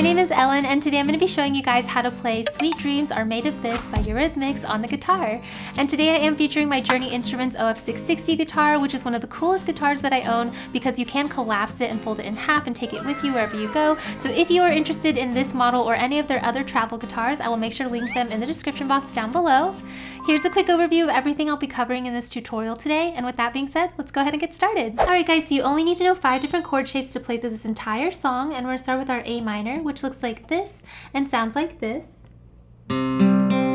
name is Ellen, and today I'm going to be showing you guys how to play Sweet Dreams Are Made of This by Eurythmics on the guitar. And today I am featuring my Journey Instruments OF660 guitar, which is one of the coolest guitars that I own because you can collapse it and fold it in half and take it with you wherever you go. So if you are interested in this model or any of their other travel guitars, I will make sure to link them in the description box down below. Here's a quick overview of everything I'll be covering in this tutorial today, and with that being said, let's go ahead and get started. Alright guys, so you only need to know 5 different chord shapes to play through this entire song, and we're going to start with our A minor, which looks like this and sounds like this. And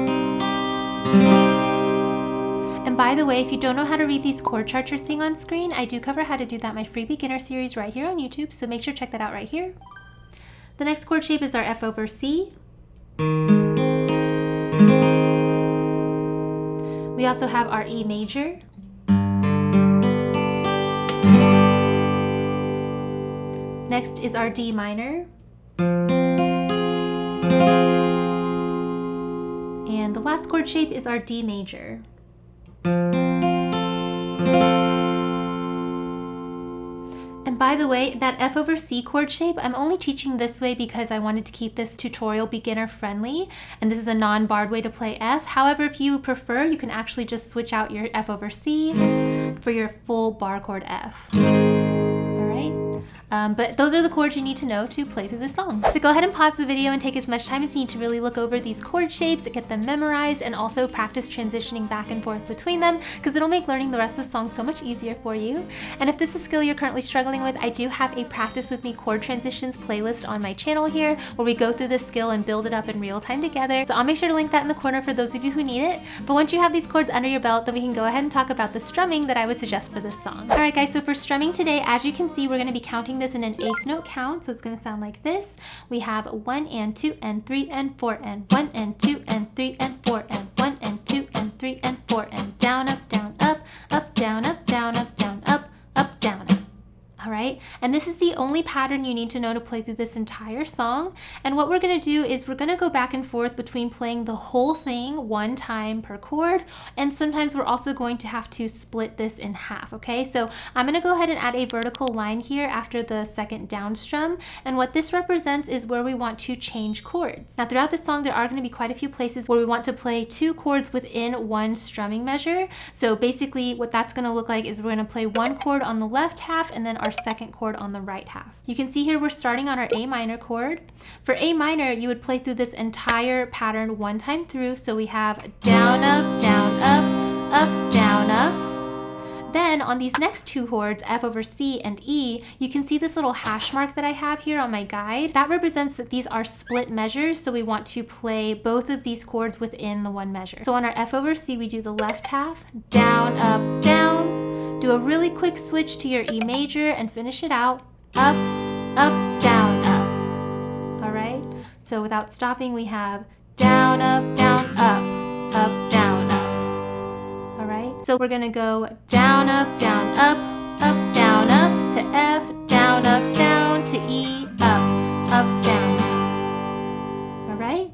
by the way, if you don't know how to read these chord charts you're seeing on screen, I do cover how to do that in my free beginner series right here on YouTube, so make sure to check that out right here. The next chord shape is our F over C. We also have our E major. Next is our D minor. And the last chord shape is our D major. And by the way, that F over C chord shape, I'm only teaching this way because I wanted to keep this tutorial beginner friendly, and this is a non-barred way to play F. However, if you prefer, you can actually just switch out your F over C for your full bar chord F. But those are the chords you need to know to play through the song. So go ahead and pause the video and take as much time as you need to really look over these chord shapes, get them memorized, and also practice transitioning back and forth between them, because it'll make learning the rest of the song so much easier for you. And if this is a skill you're currently struggling with, I do have a Practice With Me chord transitions playlist on my channel here, where we go through this skill and build it up in real time together. So I'll make sure to link that in the corner for those of you who need it. But once you have these chords under your belt, then we can go ahead and talk about the strumming that I would suggest for this song. Alright guys, so for strumming today, as you can see, we're going to be counting this in an 8th note count, so it's going to sound like this. We have 1 and 2 and 3 and 4 and 1 and 2 and 3 and 4 and 1 and 2 and 3 and 4 and down, up, down, up, up, down, up, down, up, down, up, up, down, up. Alright, and this is the only pattern you need to know to play through this entire song. And what we're going to do is we're going to go back and forth between playing the whole thing one time per chord, and sometimes we're also going to have to split this in half, okay? So I'm going to go ahead and add a vertical line here after the second down strum, and what this represents is where we want to change chords. Now throughout the song there are going to be quite a few places where we want to play 2 chords within one strumming measure. So basically what that's going to look like is we're going to play 1 chord on the left half and then our second chord on the right half. You can see here we're starting on our A minor chord. For A minor, you would play through this entire pattern one time through, so we have down, up, down, up, up, down, up. Then on these next 2 chords, F over C and E, you can see this little hash mark that I have here on my guide. That represents that these are split measures, so we want to play both of these chords within the one measure. So on our F over C, we do the left half, down, up, down. Do a really quick switch to your E major and finish it out, up, up, down, up. Alright, so without stopping we have down, up, down, up, up, down, up. Alright, so we're gonna go down, up, down, up to F, down, up, down to E, up, down, up. Alright?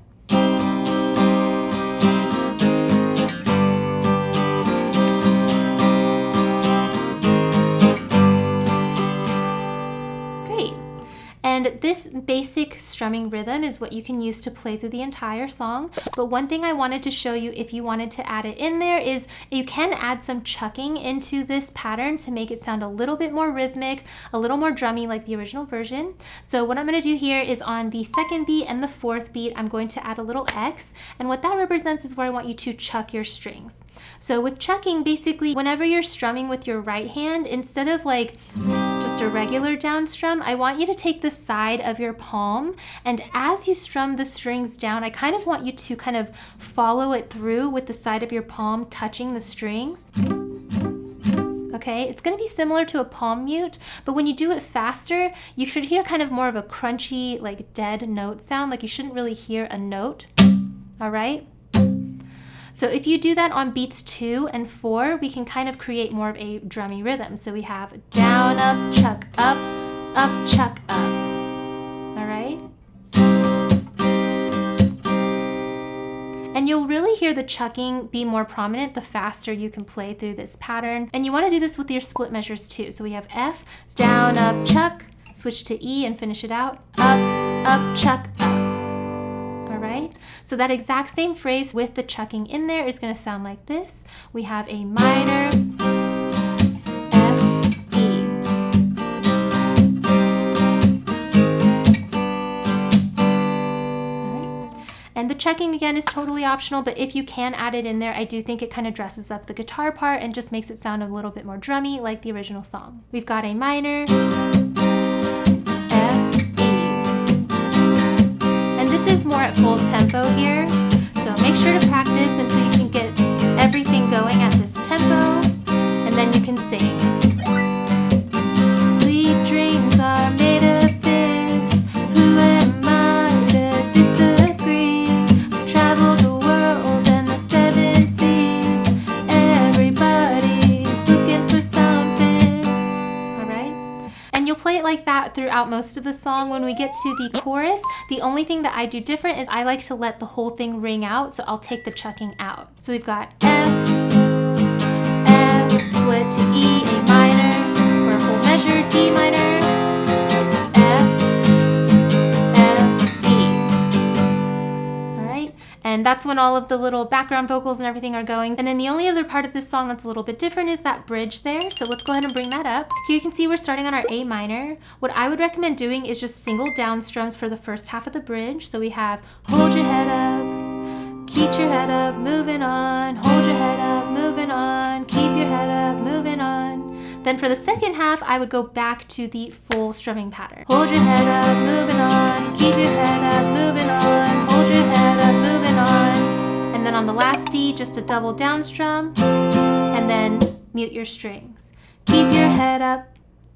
And this basic strumming rhythm is what you can use to play through the entire song. But one thing I wanted to show you if you wanted to add it in there is you can add some chucking into this pattern to make it sound a little bit more rhythmic, a little more drummy like the original version. So what I'm going to do here is on the 2nd beat and the 4th beat, I'm going to add a little X. And what that represents is where I want you to chuck your strings. So with chucking, basically, whenever you're strumming with your right hand, instead of like just a regular down strum, I want you to take the side of your palm, and as you strum the strings down, I kind of want you to kind of follow it through with the side of your palm touching the strings. Okay, it's going to be similar to a palm mute, but when you do it faster, you should hear kind of more of a crunchy, like dead note sound, like you shouldn't really hear a note. All right? So if you do that on beats 2 and 4, we can kind of create more of a drummy rhythm. So we have down, up, chuck, chuck, up. All right? And you'll really hear the chucking be more prominent the faster you can play through this pattern. And you want to do this with your split measures too. So we have F, down, up, chuck, switch to E and finish it out, up, chuck, right? So that exact same phrase with the chucking in there is going to sound like this. We have a minor, F, E. And the checking again is totally optional, but if you can add it in there, I do think it kind of dresses up the guitar part and just makes it sound a little bit more drummy like the original song. We've got a minor, F, E. And this is more at full tempo here, so make sure to practice until you can get everything going at this tempo, and then you can sing. Sweet dreams are made of this, who am I to disagree? I've traveled the world and the 7 seas, everybody's looking for something. Alright? And you'll play it like that throughout most of the song. When we get to the chorus, the only thing that I do different is I like to let the whole thing ring out, so I'll take the chucking out. So we've got F, F, split to E, A minor, for a full measure, D minor, F, F, D. Alright, and that's when all of the little background vocals and everything are going. And then the only other part of this song that's a little bit different is that bridge there, so let's go ahead and bring that up. Here you can see we're starting on our A minor. What I would recommend doing is just single down strums for the first half of the bridge. So we have hold your head up, keep your head up, moving on, hold your head up, moving on, keep your head up, moving on. Then for the second half, I would go back to the full strumming pattern. Hold your head up, moving on, keep your head up, moving on, hold your head up, moving on. And then on the last D, just a double down strum, and then mute your strings. Keep your head up.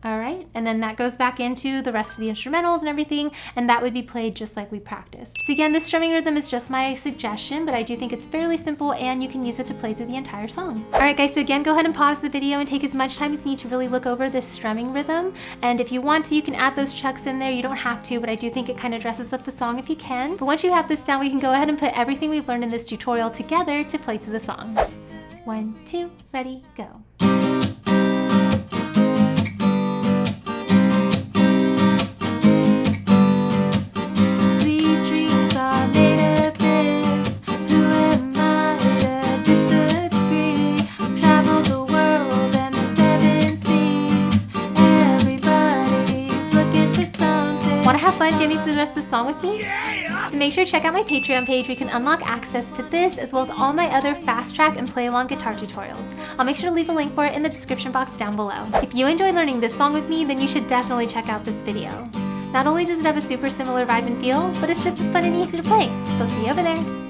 All right, and then that goes back into the rest of the instrumentals and everything, and that would be played just like we practiced. So again, this strumming rhythm is just my suggestion, but I do think it's fairly simple and you can use it to play through the entire song. All right guys, so again, go ahead and pause the video and take as much time as you need to really look over this strumming rhythm. And if you want to, you can add those chucks in there. You don't have to, but I do think it kind of dresses up the song if you can. But once you have this down, we can go ahead and put everything we've learned in this tutorial together to play through the song. 1, 2, ready, go. Want to have fun jamming through the rest of the song with me? Yeah! So make sure to check out my Patreon page where you can unlock access to this as well as all my other fast track and play along guitar tutorials. I'll make sure to leave a link for it in the description box down below. If you enjoy learning this song with me, then you should definitely check out this video. Not only does it have a super similar vibe and feel, but it's just as fun and easy to play. So see you over there.